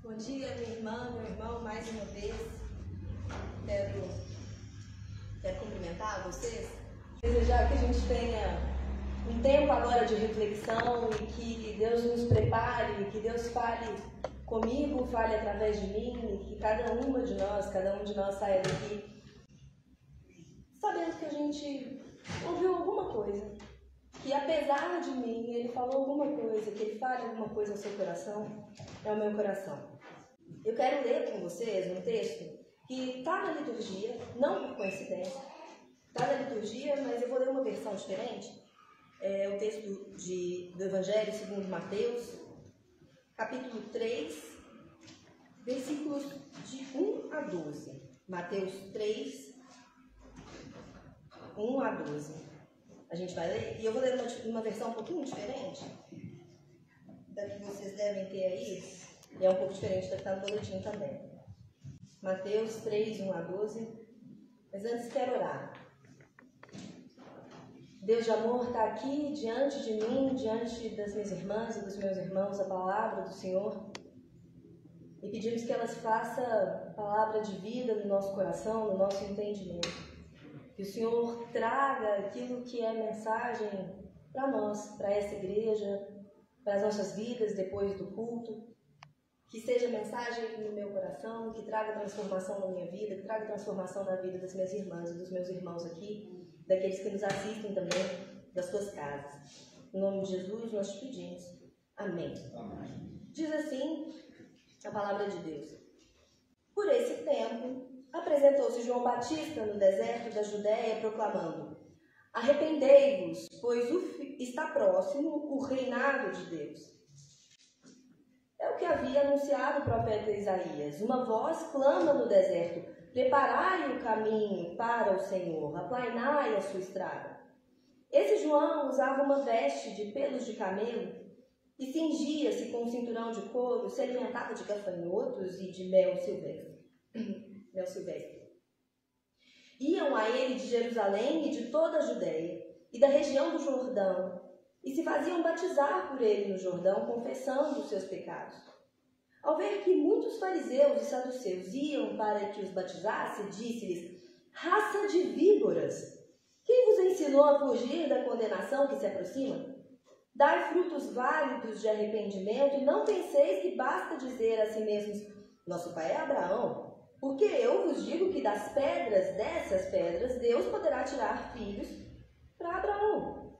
Bom dia, minha irmã, meu irmão, mais uma vez. Quero cumprimentar vocês. Desejar que a gente tenha um tempo agora de reflexão e que Deus nos prepare, que Deus fale comigo, fale através de mim e que cada um de nós saia daqui sabendo que a gente ouviu alguma coisa, que apesar de mim, ele falou alguma coisa, que ele fale alguma coisa ao seu coração, é o meu coração. Eu quero ler com vocês um texto que está na liturgia, não por coincidência, está na liturgia, mas eu vou ler uma versão diferente. É o texto do Evangelho segundo Mateus, capítulo 3, versículos de 1 a 12. Mateus 3, 1 a 12. A gente vai ler, e eu vou ler uma versão um pouquinho diferente da que vocês devem ter aí, e é um pouco diferente da que está no boletim também. Mateus 3, 1 a 12. Mas antes quero orar. Deus de amor está aqui diante de mim, diante das minhas irmãs e dos meus irmãos, a palavra do Senhor. E pedimos que ela se faça palavra de vida no nosso coração, no nosso entendimento. Que o Senhor traga aquilo que é mensagem para nós, para essa igreja, para as nossas vidas depois do culto. Que seja mensagem no meu coração, que traga transformação na minha vida, que traga transformação na vida das minhas irmãs e dos meus irmãos aqui, daqueles que nos assistem também, das suas casas. Em nome de Jesus nós te pedimos. Amém. Amém. Diz assim a palavra de Deus. Por esse tempo, apresentou-se João Batista no deserto da Judéia, proclamando: arrependei-vos, pois está próximo o reinado de Deus. É o que havia anunciado o profeta Isaías. Uma voz clama no deserto: preparai o caminho para o Senhor, aplainai a sua estrada. Esse João usava uma veste de pelos de camelo e cingia-se com um cinturão de couro, se alimentava de gafanhotos e de mel silvestre. Iam a ele de Jerusalém e de toda a Judéia e da região do Jordão, e se faziam batizar por ele no Jordão, confessando os seus pecados. Ao ver que muitos fariseus e saduceus iam para que os batizasse, disse-lhes: raça de víboras, quem vos ensinou a fugir da condenação que se aproxima? Dai frutos válidos de arrependimento e não penseis que basta dizer a si mesmos: nosso pai é Abraão, porque eu vos digo que dessas pedras, Deus poderá tirar filhos para Abraão.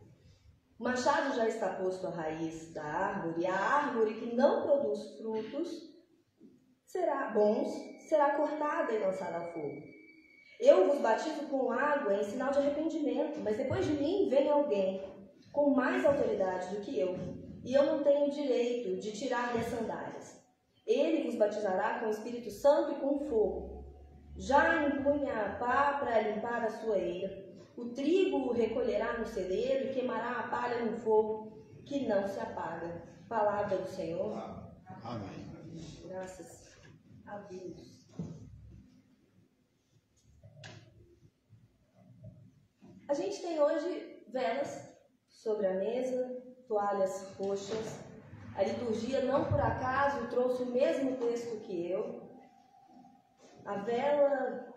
O machado já está posto à raiz da árvore, e a árvore que não produz frutos será cortada e lançada ao fogo. Eu vos batizo com água em sinal de arrependimento, mas depois de mim vem alguém com mais autoridade do que eu, e eu não tenho direito de tirar-lhe as sandálias. Ele vos batizará com o Espírito Santo e com fogo. Já empunha a pá para limpar a sua eira. O trigo o recolherá no celeiro e queimará a palha no fogo, que não se apaga. Palavra do Senhor. Amém. Graças a Deus. A gente tem hoje velas sobre a mesa, toalhas roxas. A liturgia, não por acaso, trouxe o mesmo texto que eu. A vela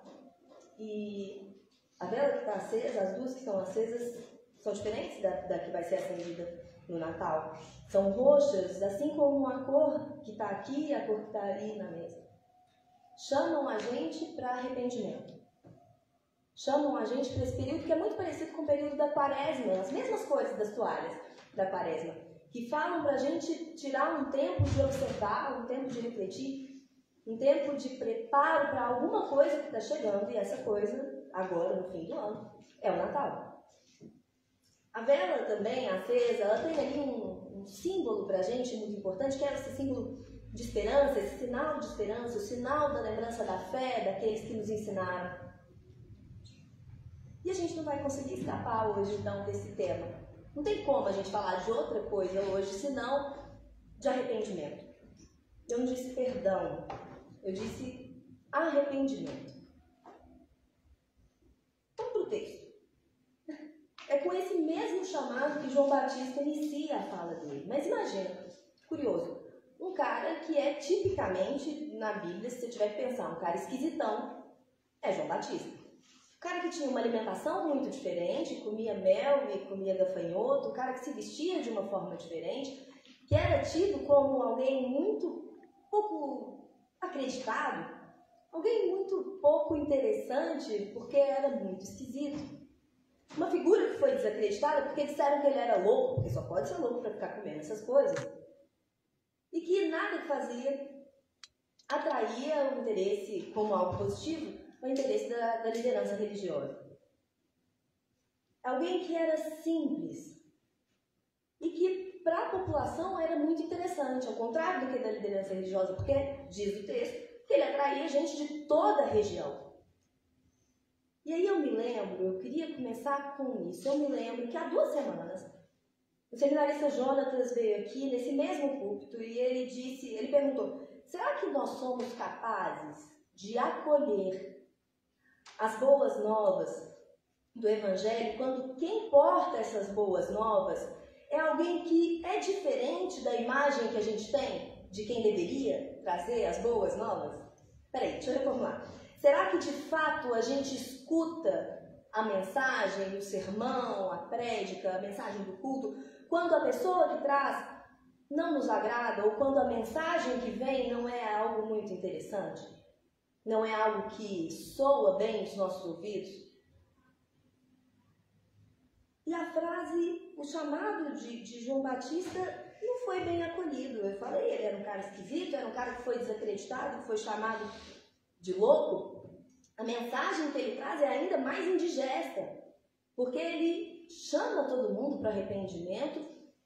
que está acesa, as duas que estão acesas, são diferentes da que vai ser acendida no Natal. São roxas, assim como a cor que está aqui e a cor que está ali na mesa. Chamam a gente para arrependimento. Chamam a gente para esse período que é muito parecido com o período da Quaresma, as mesmas coisas das toalhas da Quaresma, que falam para a gente tirar um tempo de observar, um tempo de refletir, um tempo de preparo para alguma coisa que está chegando, e essa coisa, agora no fim do ano, é o Natal. A vela também, acesa, ela tem ali um símbolo para a gente muito importante, que é esse símbolo de esperança, esse sinal de esperança, o sinal da lembrança da fé daqueles que nos ensinaram. E a gente não vai conseguir escapar hoje, então, desse tema. Não tem como a gente falar de outra coisa hoje, senão de arrependimento. Eu não disse perdão, eu disse arrependimento. Vamos para o texto. É com esse mesmo chamado que João Batista inicia a fala dele. Mas imagina, curioso, um cara que é tipicamente, na Bíblia, se você tiver que pensar, um cara esquisitão, é João Batista. O cara que tinha uma alimentação muito diferente, comia mel e comia gafanhoto, o cara que se vestia de uma forma diferente, que era tido como alguém muito pouco acreditado, alguém muito pouco interessante, porque era muito esquisito. Uma figura que foi desacreditada porque disseram que ele era louco, porque só pode ser louco para ficar comendo essas coisas. E que nada que fazia atraía o interesse como algo positivo, o interesse da liderança religiosa. Alguém que era simples e que para a população era muito interessante, ao contrário do que da liderança religiosa, porque diz o texto que ele atraía gente de toda a região. E aí eu me lembro, eu queria começar com isso, eu me lembro que há 2 semanas o seminarista Jonatas veio aqui nesse mesmo púlpito e ele perguntou: será que nós somos capazes de acolher as boas novas do Evangelho quando quem porta essas boas novas é alguém que é diferente da imagem que a gente tem de quem deveria trazer as boas novas? Peraí, deixa eu reformular. Será que de fato a gente escuta a mensagem, o sermão, a prédica, a mensagem do culto, quando a pessoa que traz não nos agrada ou quando a mensagem que vem não é algo muito interessante? Não é algo que soa bem nos nossos ouvidos? E a frase, o chamado de João Batista não foi bem acolhido. Eu falei, ele era um cara esquisito, era um cara que foi desacreditado, que foi chamado de louco. A mensagem que ele traz é ainda mais indigesta, porque ele chama todo mundo para arrependimento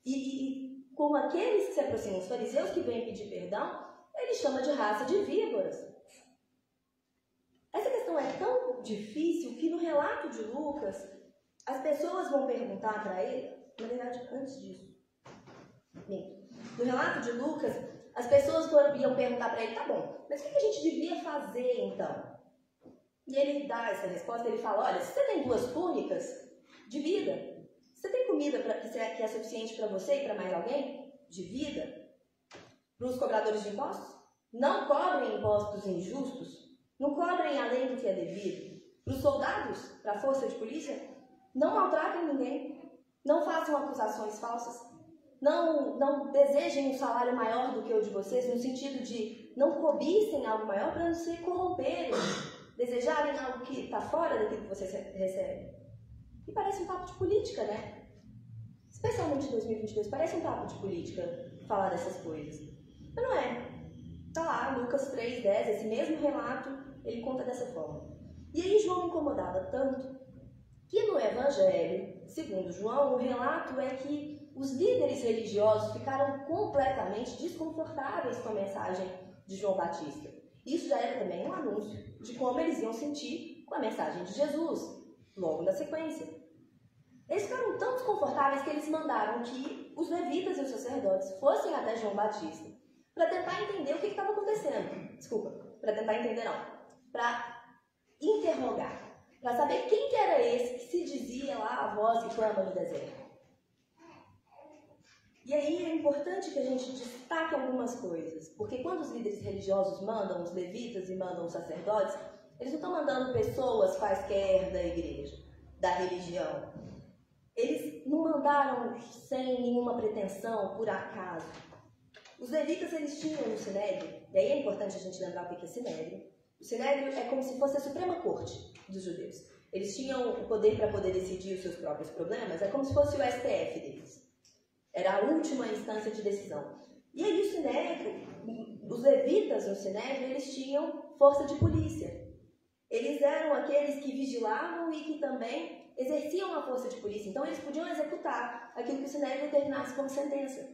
e como aqueles que se aproximam, os fariseus que vêm pedir perdão, ele chama de raça de víboras. Essa questão é tão difícil que no relato de Lucas, as pessoas vão perguntar para ele, na verdade, antes disso, no relato de Lucas, as pessoas iam perguntar para ele, tá bom, mas o que a gente devia fazer então? E ele dá essa resposta, ele fala, olha, se você tem 2 túnicas, divida. Se você tem comida que é suficiente para você e para mais alguém, divida. Para os cobradores de impostos, não cobrem impostos injustos, não cobrem além do que é devido. Para os soldados, para a força de polícia, não maltratem ninguém, não façam acusações falsas, não desejem um salário maior do que o de vocês, no sentido de não cobicem algo maior para não se corromperem, desejarem algo que está fora daquilo que vocês recebem. E parece um papo de política, né? Especialmente em 2022, parece um papo de política falar dessas coisas. Mas não é. Está lá, Lucas 3:10, esse mesmo relato, ele conta dessa forma. E aí João incomodava tanto que no Evangelho, segundo João, o relato é que os líderes religiosos ficaram completamente desconfortáveis com a mensagem de João Batista. Isso já era também um anúncio de como eles iam sentir com a mensagem de Jesus, logo na sequência. Eles ficaram tão desconfortáveis que eles mandaram que os levitas e os sacerdotes fossem até João Batista para tentar entender o que estava acontecendo. Desculpa, para tentar entender não. Para interrogar, para saber quem que era esse que se dizia lá a voz que clama no deserto. E aí é importante que a gente destaque algumas coisas, porque quando os líderes religiosos mandam os levitas e mandam os sacerdotes, eles não estão mandando pessoas quaisquer da igreja, da religião. Eles não mandaram sem nenhuma pretensão, por acaso. Os levitas, eles tinham no Sinédrio, e aí é importante a gente lembrar o que é Sinédrio. O Sinédrio é como se fosse a Suprema Corte dos judeus. Eles tinham o poder para poder decidir os seus próprios problemas, é como se fosse o STF deles. Era a última instância de decisão. E aí o Sinédrio, os levitas no Sinédrio, eles tinham força de polícia. Eles eram aqueles que vigilavam e que também exerciam a força de polícia. Então eles podiam executar aquilo que o Sinédrio determinasse como sentença.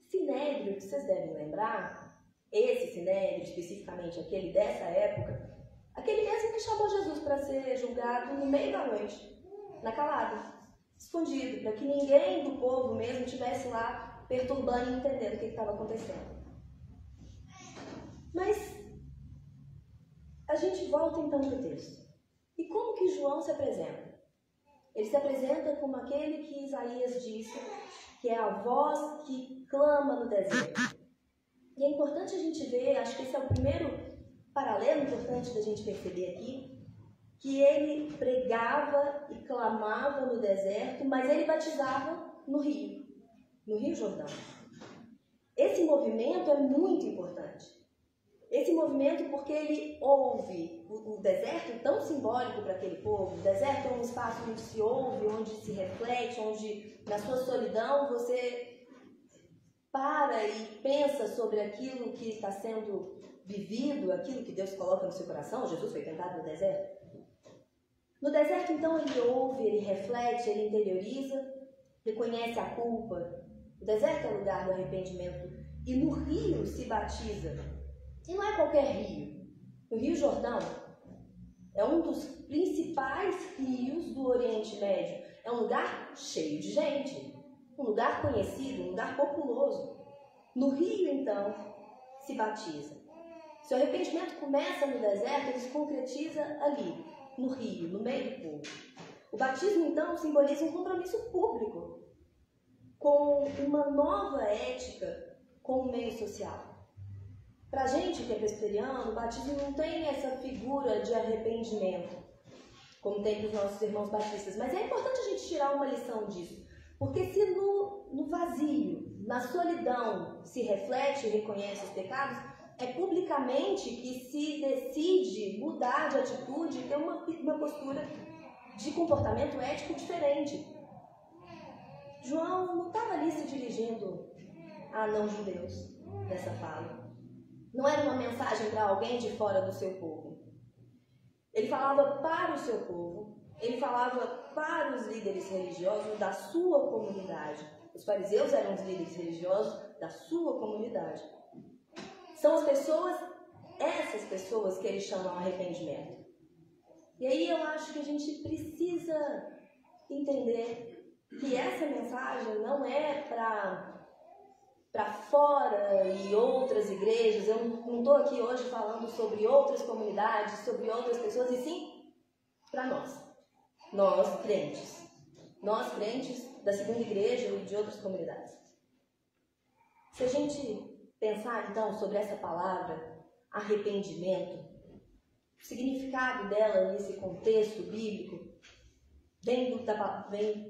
Sinédrio, vocês devem lembrar, esse Sinédrio, especificamente aquele dessa época, aquele mesmo que chamou Jesus para ser julgado no meio da noite, na calada, escondido, para que ninguém do povo mesmo estivesse lá perturbando e entendendo o que estava acontecendo. Mas a gente volta então para o texto. E como que João se apresenta? Ele se apresenta como aquele que Isaías disse, que é a voz que clama no deserto. E é importante a gente ver, acho que esse é o primeiro paralelo importante da gente perceber aqui, que ele pregava e clamava no deserto, mas ele batizava no Rio Jordão. Esse movimento é muito importante. Esse movimento porque ele ouve o deserto tão simbólico para aquele povo. O deserto é um espaço onde se ouve, onde se reflete, onde na sua solidão você para e pensa sobre aquilo que está sendo vivido, aquilo que Deus coloca no seu coração. Jesus foi tentado no deserto. No deserto, então, ele ouve, ele reflete, ele interioriza, reconhece a culpa. O deserto é o lugar do arrependimento. E no rio se batiza. E não é qualquer rio. O Rio Jordão é um dos principais rios do Oriente Médio. É um lugar cheio de gente. Um lugar conhecido, um lugar populoso. No rio, então, se batiza. Se o arrependimento começa no deserto, ele se concretiza ali, no rio, no meio do povo. O batismo, então, simboliza um compromisso público com uma nova ética com o meio social. Para a gente que é presbiteriano, o batismo não tem essa figura de arrependimento, como tem para os nossos irmãos batistas. Mas é importante a gente tirar uma lição disso. Porque se no vazio, na solidão, se reflete e reconhece os pecados, é publicamente que se decide mudar de atitude e ter uma postura de comportamento ético diferente. João não estava ali se dirigindo a não-judeus nessa fala. Não era uma mensagem para alguém de fora do seu povo. Ele falava para o seu povo, ele falava para os líderes religiosos da sua comunidade. Os fariseus eram os líderes religiosos da sua comunidade. São as pessoas, essas pessoas que ele chama ao arrependimento. E aí eu acho que a gente precisa entender que essa mensagem não é para fora e outras igrejas. Eu não estou aqui hoje falando sobre outras comunidades, sobre outras pessoas, e sim para nós. Nós crentes da segunda igreja e de outras comunidades. Se a gente pensar então sobre essa palavra, arrependimento, o significado dela nesse contexto bíblico vem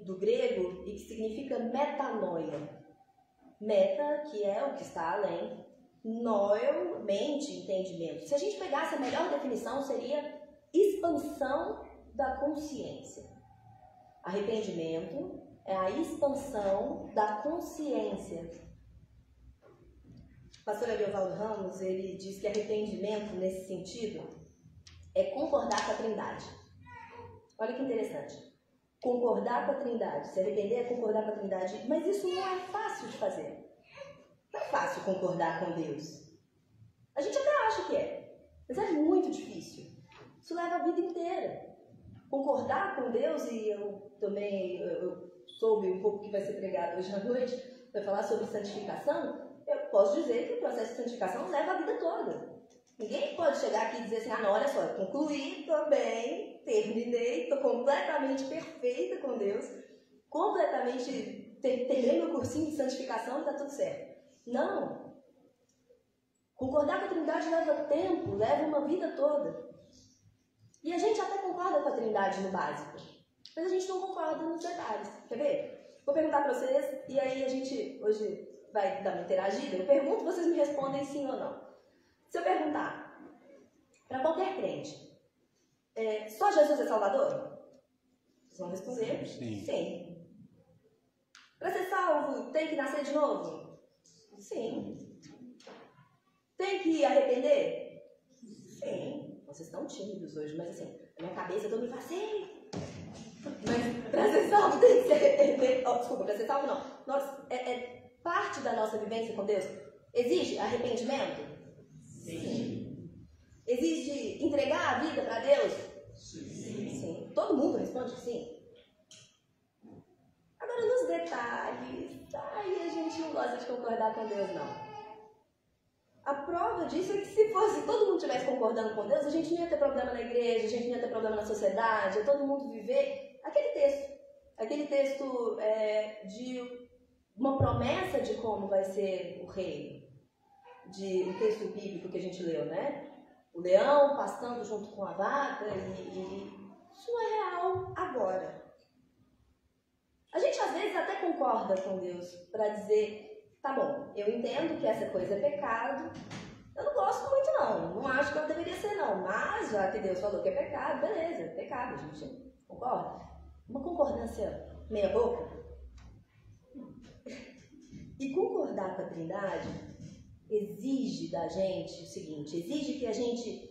do grego e que significa metanoia. Meta, que é o que está além, noio, mente, entendimento. Se a gente pegasse a melhor definição, seria expansão da consciência. Arrependimento é a expansão da consciência. O pastor Ariovaldo Ramos, ele diz que arrependimento, nesse sentido, é concordar com a Trindade. Olha que interessante. Concordar com a Trindade. Se arrepender é concordar com a Trindade. Mas isso não é fácil de fazer. Não é fácil concordar com Deus. A gente até acha que é. Mas é muito difícil. Isso leva a vida inteira. Concordar com Deus, e eu também soube um pouco que vai ser pregado hoje à noite, vai falar sobre santificação. Eu posso dizer que o processo de santificação leva a vida toda. Ninguém pode chegar aqui e dizer assim, não, olha só, eu concluí, estou bem, terminei, estou completamente perfeita com Deus, completamente terminei meu cursinho de santificação e está tudo certo. Não. Concordar com a Trindade leva tempo, leva uma vida toda. E a gente até concorda com a Trindade no básico, mas a gente não concorda nos detalhes. Quer ver? Vou perguntar para vocês, e aí a gente hoje vai dar uma interagida. Eu pergunto, vocês me respondem sim ou não. Se eu perguntar para qualquer crente, só Jesus é Salvador? Vocês vão responder sim. Para ser salvo, tem que nascer de novo? Sim. Tem que arrepender? Sim. Vocês estão tímidos hoje, mas assim, na minha cabeça todo mundo fala assim. Mas para ser salvo tem que se arrepender. Desculpa, para ser salvo não. É parte da nossa vivência com Deus. Exige arrependimento? Sim. Exige entregar a vida para Deus? Sim. Todo mundo responde que sim. Agora, nos detalhes, aí a gente não gosta de concordar com Deus, não. A prova disso é que se todo mundo estivesse concordando com Deus, a gente não ia ter problema na igreja, a gente não ia ter problema na sociedade, ia todo mundo viver aquele texto de uma promessa de como vai ser o reino. de um texto bíblico que a gente leu, né? O leão pastando junto com a vaca isso não é real agora. A gente às vezes até concorda com Deus para dizer, tá bom, eu entendo que essa coisa é pecado, eu não gosto muito não acho que ela deveria ser não, mas já que Deus falou que é pecado, beleza, é pecado, a gente concorda. Uma concordância meia boca. E concordar com a Trindade exige da gente o seguinte, exige que a gente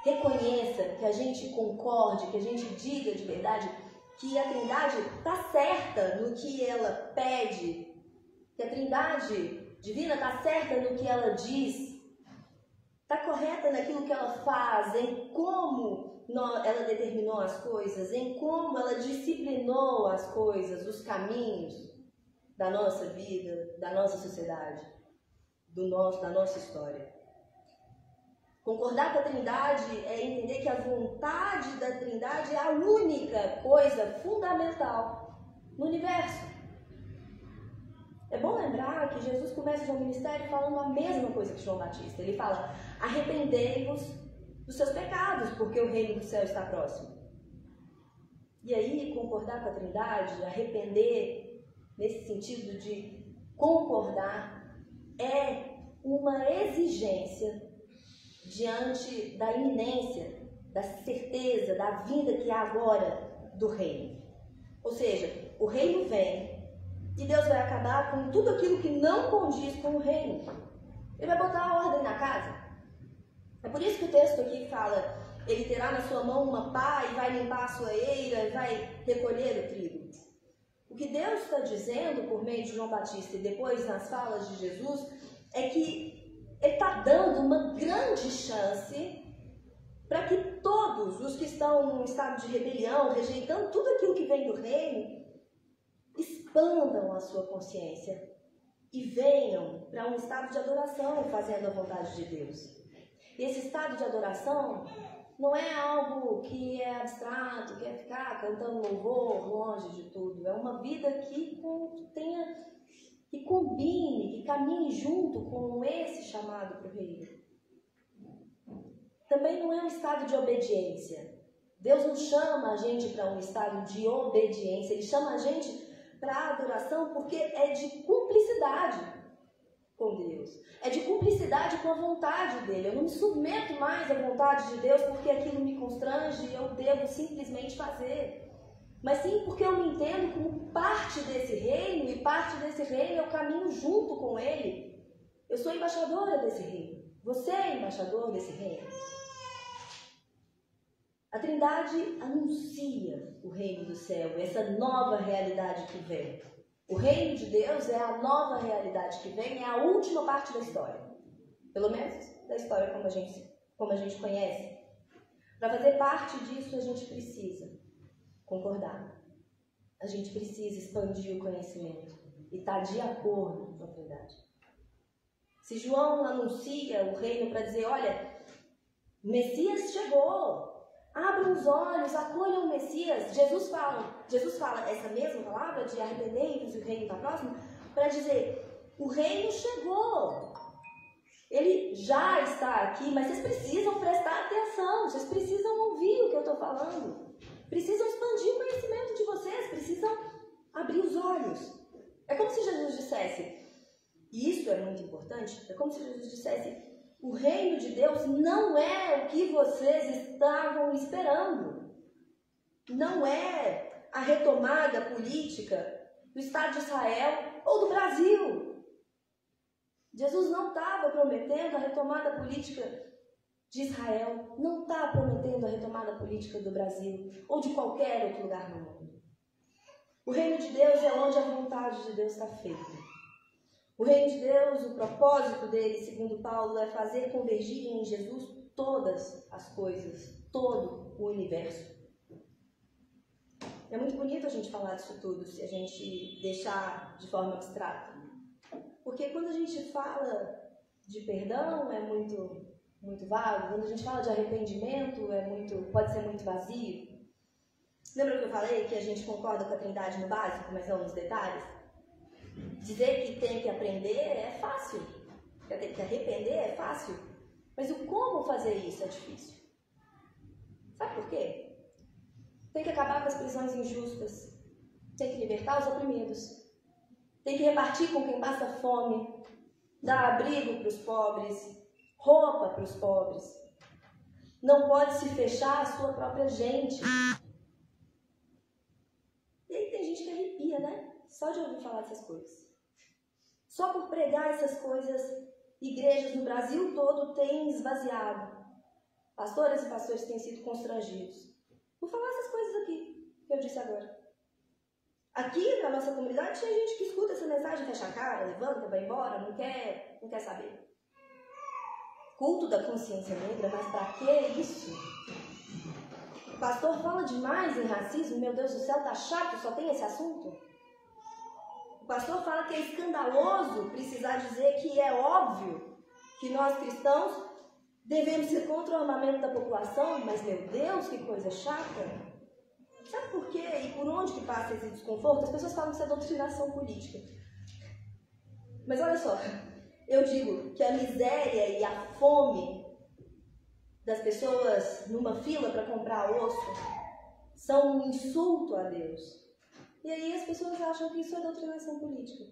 reconheça, que a gente concorde, que a gente diga de verdade que a Trindade está certa no que ela pede, que a Trindade divina está certa no que ela diz, está correta naquilo que ela faz, em como ela determinou as coisas, em como ela disciplinou as coisas, os caminhos da nossa vida, da nossa sociedade, da nossa história. Concordar com a Trindade é entender que a vontade da Trindade é a única coisa fundamental no universo. É bom lembrar que Jesus começa o seu ministério falando a mesma coisa que João Batista. Ele fala, arrependei-vos dos seus pecados, porque o reino do céu está próximo. E aí, concordar com a Trindade, arrepender, nesse sentido de concordar, é uma exigência diante da iminência, da certeza, da vinda que há agora do reino. Ou seja, o reino vem e Deus vai acabar com tudo aquilo que não condiz com o reino. Ele vai botar a ordem na casa. É por isso que o texto aqui fala, ele terá na sua mão uma pá e vai limpar a sua eira e vai recolher o trigo. O que Deus está dizendo por meio de João Batista e depois nas falas de Jesus é que ele está dando uma grande chance para que todos os que estão num estado de rebelião, rejeitando tudo aquilo que vem do reino, expandam a sua consciência e venham para um estado de adoração, fazendo a vontade de Deus. E esse estado de adoração não é algo que é abstrato, que é ficar cantando louvor longe de tudo. É uma vida que combine, que caminhe junto com esse chamado para o reino. Também não é um estado de obediência. Deus não chama a gente para um estado de obediência, Ele chama a gente para a adoração porque é de cumplicidade com Deus. É de cumplicidade com a vontade dEle. Eu não me submeto mais à vontade de Deus porque aquilo me constrange e eu devo simplesmente fazer. Mas sim porque eu me entendo como parte desse reino, e parte desse reino eu caminho junto com Ele. Eu sou embaixadora desse reino. Você é embaixador desse reino. A Trindade anuncia o reino do céu, essa nova realidade que vem. O reino de Deus é a nova realidade que vem, é a última parte da história. Pelo menos da história como a gente conhece. Para fazer parte disso, a gente precisa concordar. A gente precisa expandir o conhecimento e estar de acordo com a Trindade. Se João anuncia o reino para dizer, olha, o Messias chegou, abram os olhos, acolham o Messias. Jesus fala essa mesma palavra de arrependei-vos e o reino está próximo, para dizer, o reino chegou. Ele já está aqui, mas vocês precisam prestar atenção, vocês precisam ouvir o que eu estou falando. Precisam expandir o conhecimento de vocês, precisam abrir os olhos. É como se Jesus dissesse, e isso é muito importante, é como se Jesus dissesse, o reino de Deus não é o que vocês estavam esperando. Não é a retomada política do Estado de Israel ou do Brasil. Jesus não estava prometendo a retomada política de Israel, não está prometendo a retomada política do Brasil ou de qualquer outro lugar no mundo. O reino de Deus é onde a vontade de Deus está feita. O reino de Deus, o propósito dele, segundo Paulo, é fazer convergir em Jesus todas as coisas, todo o universo. É muito bonito a gente falar disso tudo, se a gente deixar de forma abstrata. Porque quando a gente fala de perdão, é muito vago. Quando a gente fala de arrependimento, pode ser muito vazio. Lembra que eu falei que a gente concorda com a Trindade no básico, mas não nos detalhes? Dizer que tem que aprender é fácil. Que arrepender é fácil, mas o como fazer isso é difícil. Sabe por quê? Tem que acabar com as prisões injustas, tem que libertar os oprimidos, tem que repartir com quem passa fome, dar abrigo para os pobres, roupa para os pobres. Não pode se fechar a sua própria gente. E aí tem gente que arrepia, né? Só de ouvir falar dessas coisas. Só por pregar essas coisas, igrejas no Brasil todo têm esvaziado. Pastoras e pastores têm sido constrangidos por falar essas coisas aqui, que eu disse agora. Aqui na nossa comunidade tem gente que escuta essa mensagem, fecha a cara, levanta, vai embora, não quer saber. Culto da consciência negra, mas pra que isso? O pastor fala demais em racismo, meu Deus do céu, tá chato, só tem esse assunto? O pastor fala que é escandaloso precisar dizer que é óbvio que nós cristãos devemos ser contra o armamento da população, mas meu Deus, que coisa chata. Sabe por quê e por onde que passa esse desconforto? As pessoas falam que isso é doutrinação política. Mas olha só, eu digo que a miséria e a fome das pessoas numa fila para comprar osso são um insulto a Deus. E aí as pessoas acham que isso é doutrinação política.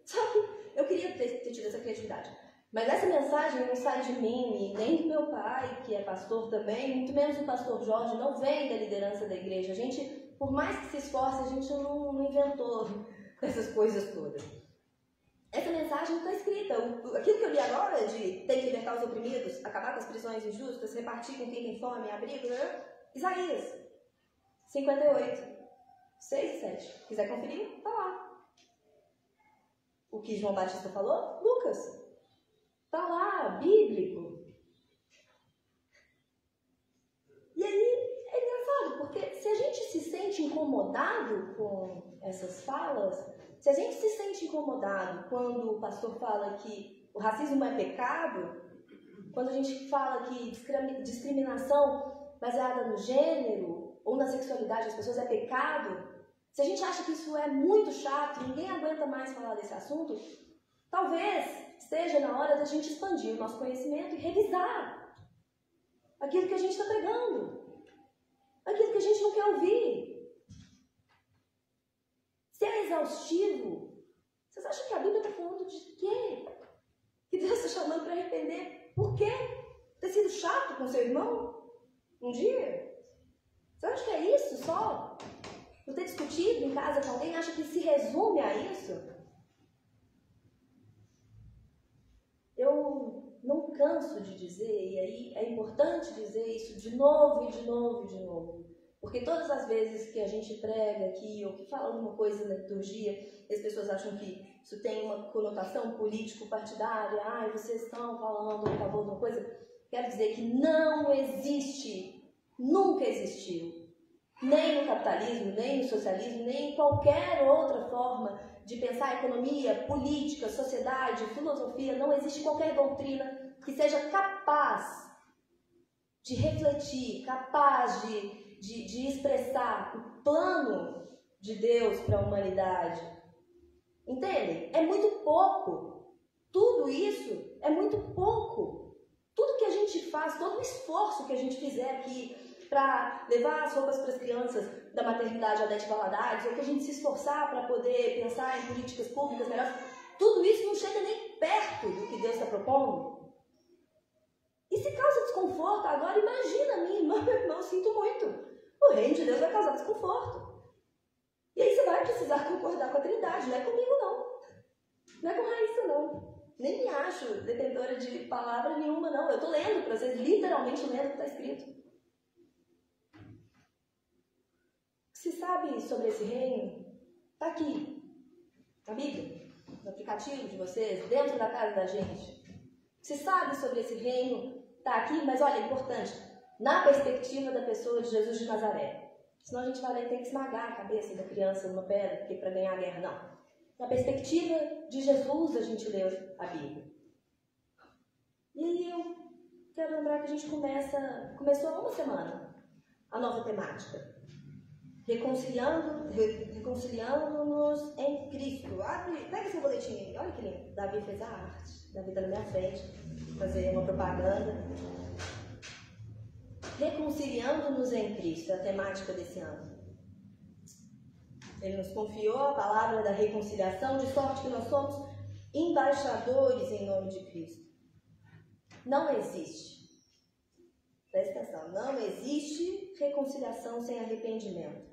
Sabe? Eu queria ter tido essa criatividade. Mas essa mensagem não sai de mim, nem do meu pai, que é pastor também, muito menos do pastor Jorge, não vem da liderança da igreja. A gente, por mais que se esforce, a gente não inventou essas coisas todas. Essa mensagem não está escrita. Aquilo que eu li agora, de tem que libertar os oprimidos, acabar com as prisões injustas, repartir com quem tem fome, abrigo, né? Isaías 58, 6 e 7. Quiser conferir? Está lá. O que João Batista falou? Lucas. Está lá, bíblico. E aí é engraçado, porque se a gente se sente incomodado com essas falas, se a gente se sente incomodado quando o pastor fala que o racismo é pecado, quando a gente fala que discriminação baseada no gênero ou na sexualidade das pessoas é pecado, se a gente acha que isso é muito chato, ninguém aguenta mais falar desse assunto, talvez esteja na hora da gente expandir o nosso conhecimento e revisar aquilo que a gente está pregando, aquilo que a gente não quer ouvir. Se é exaustivo, vocês acham que a Bíblia está falando de quê? Que Deus está chamando para arrepender? Por quê? Ter sido chato com seu irmão um dia? Você acha que é isso só? Por ter discutido em casa com alguém, acha que se resume a isso? Eu não canso de dizer, e aí é importante dizer isso de novo e de novo e de novo. Porque todas as vezes que a gente prega aqui, ou que fala alguma coisa na liturgia, as pessoas acham que isso tem uma conotação político-partidária, vocês estão falando a favor de uma coisa. Quero dizer que não existe, nunca existiu, nem no capitalismo, nem no socialismo, nem em qualquer outra forma de pensar a economia, política, sociedade, filosofia, não existe qualquer doutrina que seja capaz de refletir, capaz de expressar o plano de Deus para a humanidade. Entendem? É muito pouco. Tudo isso é muito pouco. Tudo que a gente faz, todo o esforço que a gente fizer aqui para levar as roupas para as crianças da maternidade Odete Valadares, ou que a gente se esforçar para poder pensar em políticas públicas melhores, tudo isso não chega nem perto do que Deus está propondo. E se causa desconforto, agora imagina a minha irmã, meu irmão, sinto muito. O reino de Deus vai causar desconforto. E aí você vai precisar concordar com a Trindade, não é comigo não. Não é com Raíssa não. Nem me acho detentora de palavra nenhuma não. Eu estou lendo para vocês, literalmente lendo o que está escrito. Se sabe sobre esse reino, está aqui, na Bíblia, no aplicativo de vocês, dentro da casa da gente. Se sabe sobre esse reino, está aqui, mas olha, é importante, na perspectiva da pessoa de Jesus de Nazaré. Senão a gente vai lá e tem que esmagar a cabeça da criança numa pedra, porque para ganhar a guerra, não. Na perspectiva de Jesus a gente leu a Bíblia. E aí eu quero lembrar que a gente começou há uma semana a nova temática. reconciliando-nos em Cristo. Pega esse boletim aí, olha que lindo. Davi fez a arte. Davi está na minha frente, fazer uma propaganda. Reconciliando-nos em Cristo, é a temática desse ano. Ele nos confiou a palavra da reconciliação, de sorte que nós somos embaixadores em nome de Cristo. Não existe, presta atenção, não existe reconciliação sem arrependimento.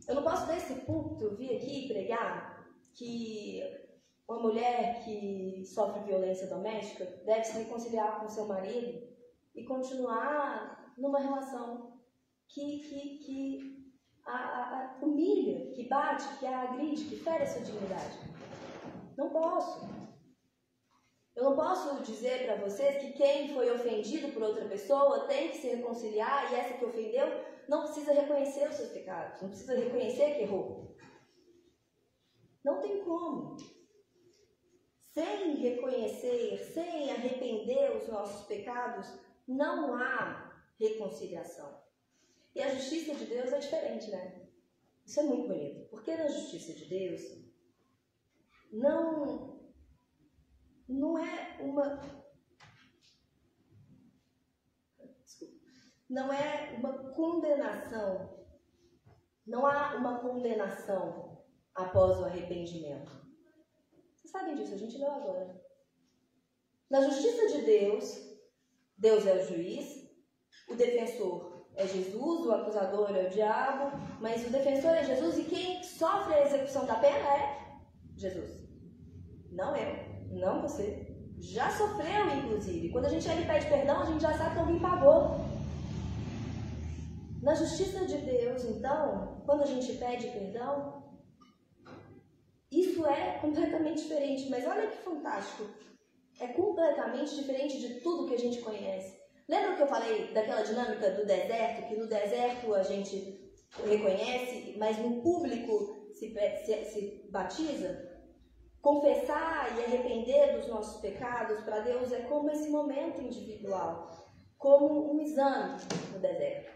Eu não posso nesse púlpito vir aqui pregar que uma mulher que sofre violência doméstica deve se reconciliar com seu marido e continuar numa relação que a humilha, que bate, que a agride, que fere a sua dignidade. Não posso. Eu não posso dizer para vocês que quem foi ofendido por outra pessoa tem que se reconciliar e essa que ofendeu não precisa reconhecer os seus pecados, não precisa reconhecer que errou. Não tem como. Sem reconhecer, sem arrepender os nossos pecados, não há reconciliação. E a justiça de Deus é diferente, né? Isso é muito bonito. Porque na justiça de Deus não é uma condenação. Não há uma condenação após o arrependimento. Vocês sabem disso, a gente leu agora. Na justiça de Deus, Deus é o juiz, o defensor é Jesus, o acusador é o diabo, mas o defensor é Jesus e quem sofre a execução da pena é Jesus. Não eu, não você. Já sofreu, inclusive. Quando a gente chega e pede perdão, a gente já sabe que alguém pagou. Na justiça de Deus, então, quando a gente pede perdão, isso é completamente diferente. Mas olha que fantástico. É completamente diferente de tudo que a gente conhece. Lembra que eu falei daquela dinâmica do deserto? Que no deserto a gente reconhece, mas no público se batiza? Confessar e arrepender dos nossos pecados para Deus é como esse momento individual, como um exame no deserto.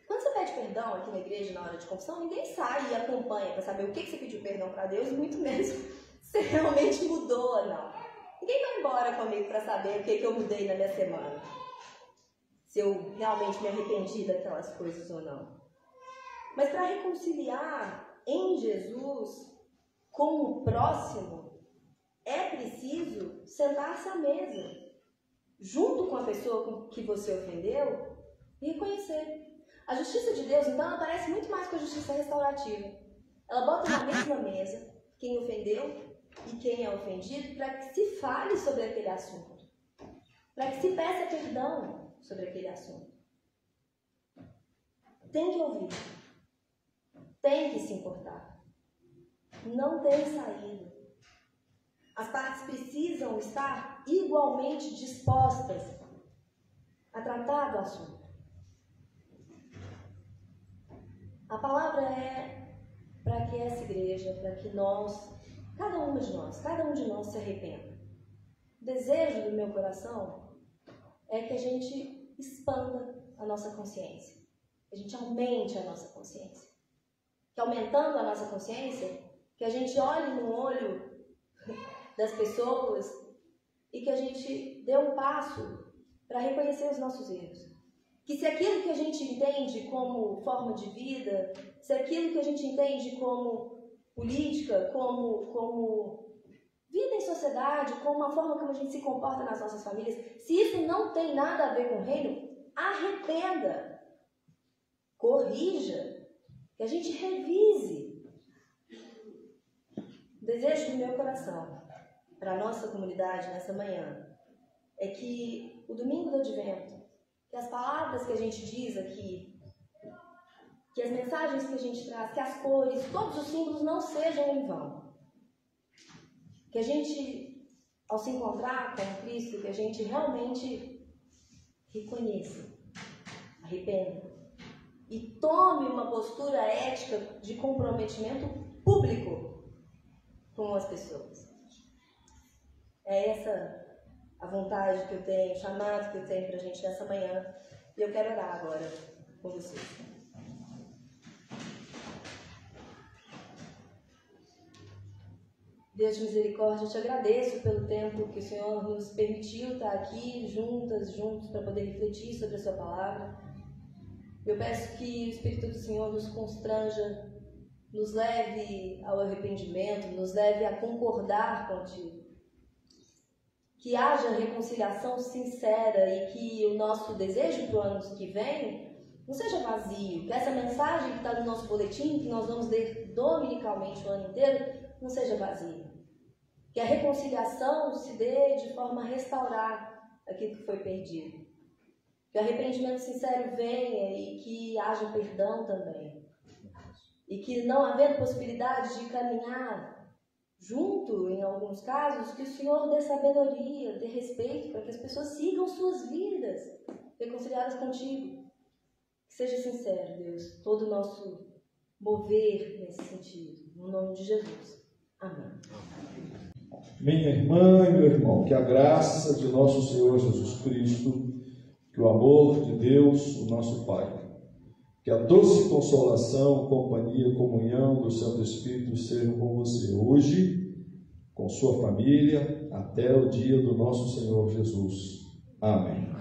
Quando você pede perdão aqui na igreja na hora de confissão, ninguém sai e acompanha para saber o que você pediu perdão para Deus e muito menos se realmente mudou ou não. Ninguém vai embora comigo para saber o que eu mudei na minha semana. Se eu realmente me arrependi daquelas coisas ou não. Mas para reconciliar em Jesus com o próximo, é preciso sentar-se à mesa, junto com a pessoa que você ofendeu, e reconhecer. A justiça de Deus, então, ela parece muito mais com a justiça restaurativa. Ela bota na mesma mesa quem ofendeu e quem é ofendido para que se fale sobre aquele assunto. Para que se peça perdão sobre aquele assunto. Tem que ouvir. Tem que se importar. Não tem saída. As partes precisam estar igualmente dispostas a tratar do assunto. A palavra é para que essa igreja, para que nós, cada um de nós se arrependa. O desejo do meu coração é que a gente expanda a nossa consciência, que a gente aumente a nossa consciência. Que aumentando a nossa consciência, que a gente olhe no olho das pessoas e que a gente dê um passo para reconhecer os nossos erros. Que se aquilo que a gente entende como forma de vida, se aquilo que a gente entende como política, como vida em sociedade, como a forma como a gente se comporta nas nossas famílias, se isso não tem nada a ver com o reino, arrependa, corrija, que a gente revise. O desejo do meu coração para a nossa comunidade nessa manhã é que o domingo do Advento, que as palavras que a gente diz aqui, que as mensagens que a gente traz, que as cores, todos os símbolos não sejam em vão. Que a gente, ao se encontrar com Cristo, que a gente realmente reconheça, arrependa e tome uma postura ética de comprometimento público com as pessoas. É essa a vontade que eu tenho, o chamado que eu tenho para a gente nessa manhã. E eu quero orar agora com vocês. Deus de misericórdia, eu te agradeço pelo tempo que o Senhor nos permitiu estar aqui juntos, para poder refletir sobre a sua palavra. Eu peço que o Espírito do Senhor nos constranja, nos leve ao arrependimento, nos leve a concordar contigo. Que haja reconciliação sincera e que o nosso desejo para o ano que vem não seja vazio. Que essa mensagem que está no nosso boletim, que nós vamos ler dominicalmente o ano inteiro, não seja vazia. Que a reconciliação se dê de forma a restaurar aquilo que foi perdido. Que o arrependimento sincero venha e que haja perdão também. E que, não havendo possibilidade de caminhar junto, em alguns casos, que o Senhor dê sabedoria, dê respeito, para que as pessoas sigam suas vidas reconciliadas contigo. Que seja sincero, Deus, todo o nosso mover nesse sentido. No nome de Jesus. Amém. Minha irmã e meu irmão, que a graça de nosso Senhor Jesus Cristo, que o amor de Deus, o nosso Pai, que a doce consolação, companhia, comunhão do Santo Espírito sejam com você hoje, com sua família, até o dia do nosso Senhor Jesus. Amém.